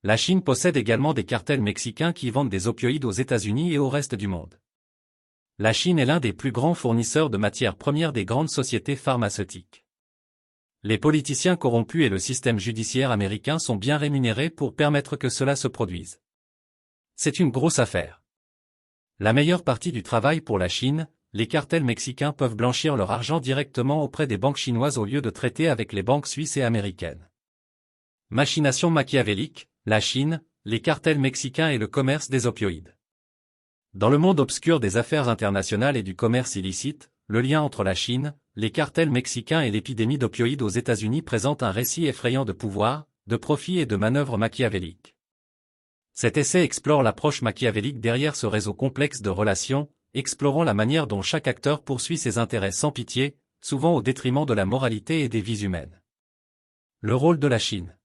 La Chine possède également des cartels mexicains qui vendent des opioïdes aux États-Unis et au reste du monde. La Chine est l'un des plus grands fournisseurs de matières premières des grandes sociétés pharmaceutiques. Les politiciens corrompus et le système judiciaire américain sont bien rémunérés pour permettre que cela se produise. C'est une grosse affaire. La meilleure partie du travail pour la Chine, les cartels mexicains peuvent blanchir leur argent directement auprès des banques chinoises au lieu de traiter avec les banques suisses et américaines. Machination machiavélique, la Chine, les cartels mexicains et le commerce des opioïdes. Dans le monde obscur des affaires internationales et du commerce illicite, le lien entre la Chine, les cartels mexicains et l'épidémie d'opioïdes aux États-Unis présente un récit effrayant de pouvoir, de profit et de manœuvres machiavéliques. Cet essai explore l'approche machiavélique derrière ce réseau complexe de relations, explorant la manière dont chaque acteur poursuit ses intérêts sans pitié, souvent au détriment de la moralité et des vies humaines. Le rôle de la Chine.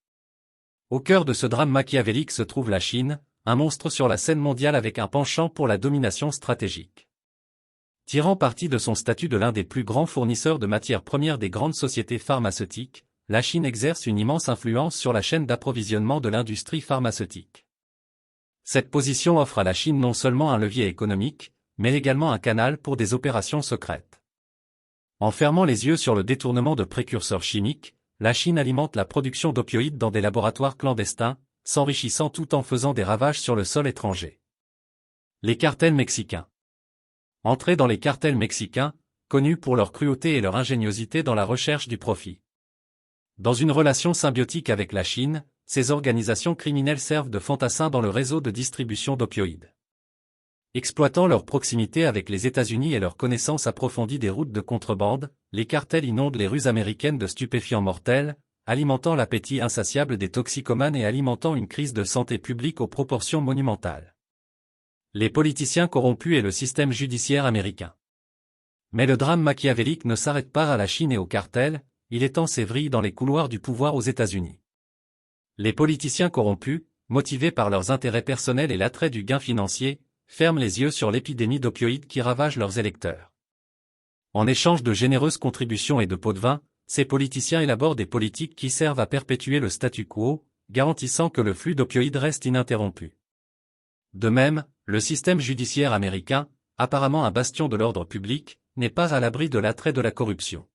Au cœur de ce drame machiavélique se trouve la Chine, un monstre sur la scène mondiale avec un penchant pour la domination stratégique. Tirant parti de son statut de l'un des plus grands fournisseurs de matières premières des grandes sociétés pharmaceutiques, la Chine exerce une immense influence sur la chaîne d'approvisionnement de l'industrie pharmaceutique. Cette position offre à la Chine non seulement un levier économique, mais également un canal pour des opérations secrètes. En fermant les yeux sur le détournement de précurseurs chimiques, la Chine alimente la production d'opioïdes dans des laboratoires clandestins, s'enrichissant tout en faisant des ravages sur le sol étranger. Les cartels mexicains. Entrer dans les cartels mexicains, connus pour leur cruauté et leur ingéniosité dans la recherche du profit. Dans une relation symbiotique avec la Chine, ces organisations criminelles servent de fantassins dans le réseau de distribution d'opioïdes. Exploitant leur proximité avec les États-Unis et leur connaissance approfondie des routes de contrebande, les cartels inondent les rues américaines de stupéfiants mortels, alimentant l'appétit insatiable des toxicomanes et alimentant une crise de santé publique aux proportions monumentales. Les politiciens corrompus et le système judiciaire américain. Mais le drame machiavélique ne s'arrête pas à la Chine et aux cartels, il étend ses vrilles dans les couloirs du pouvoir aux États-Unis. Les politiciens corrompus, motivés par leurs intérêts personnels et l'attrait du gain financier, ferment les yeux sur l'épidémie d'opioïdes qui ravage leurs électeurs. En échange de généreuses contributions et de pots de vin, ces politiciens élaborent des politiques qui servent à perpétuer le statu quo, garantissant que le flux d'opioïdes reste ininterrompu. De même, le système judiciaire américain, apparemment un bastion de l'ordre public, n'est pas à l'abri de l'attrait de la corruption.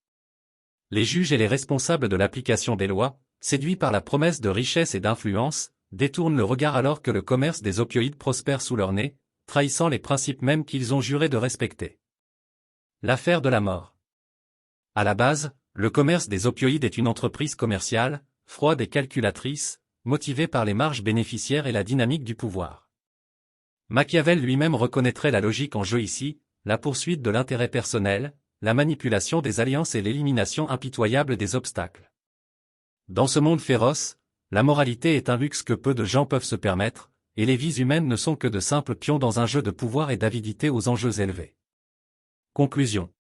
Les juges et les responsables de l'application des lois, séduits par la promesse de richesse et d'influence, détournent le regard alors que le commerce des opioïdes prospère sous leur nez, trahissant les principes mêmes qu'ils ont juré de respecter. L'affaire de la mort. À la base, le commerce des opioïdes est une entreprise commerciale, froide et calculatrice, motivée par les marges bénéficiaires et la dynamique du pouvoir. Machiavel lui-même reconnaîtrait la logique en jeu ici, la poursuite de l'intérêt personnel, la manipulation des alliances et l'élimination impitoyable des obstacles. Dans ce monde féroce, la moralité est un luxe que peu de gens peuvent se permettre, et les vies humaines ne sont que de simples pions dans un jeu de pouvoir et d'avidité aux enjeux élevés. Conclusion.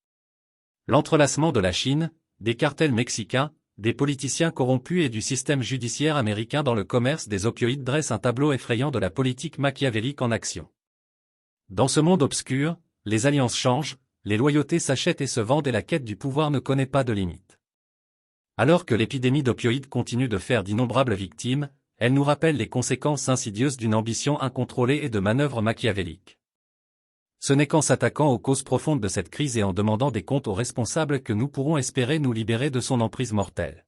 L'entrelacement de la Chine, des cartels mexicains, des politiciens corrompus et du système judiciaire américain dans le commerce des opioïdes dresse un tableau effrayant de la politique machiavélique en action. Dans ce monde obscur, les alliances changent, les loyautés s'achètent et se vendent et la quête du pouvoir ne connaît pas de limite. Alors que l'épidémie d'opioïdes continue de faire d'innombrables victimes, elle nous rappelle les conséquences insidieuses d'une ambition incontrôlée et de manœuvres machiavéliques. Ce n'est qu'en s'attaquant aux causes profondes de cette crise et en demandant des comptes aux responsables que nous pourrons espérer nous libérer de son emprise mortelle.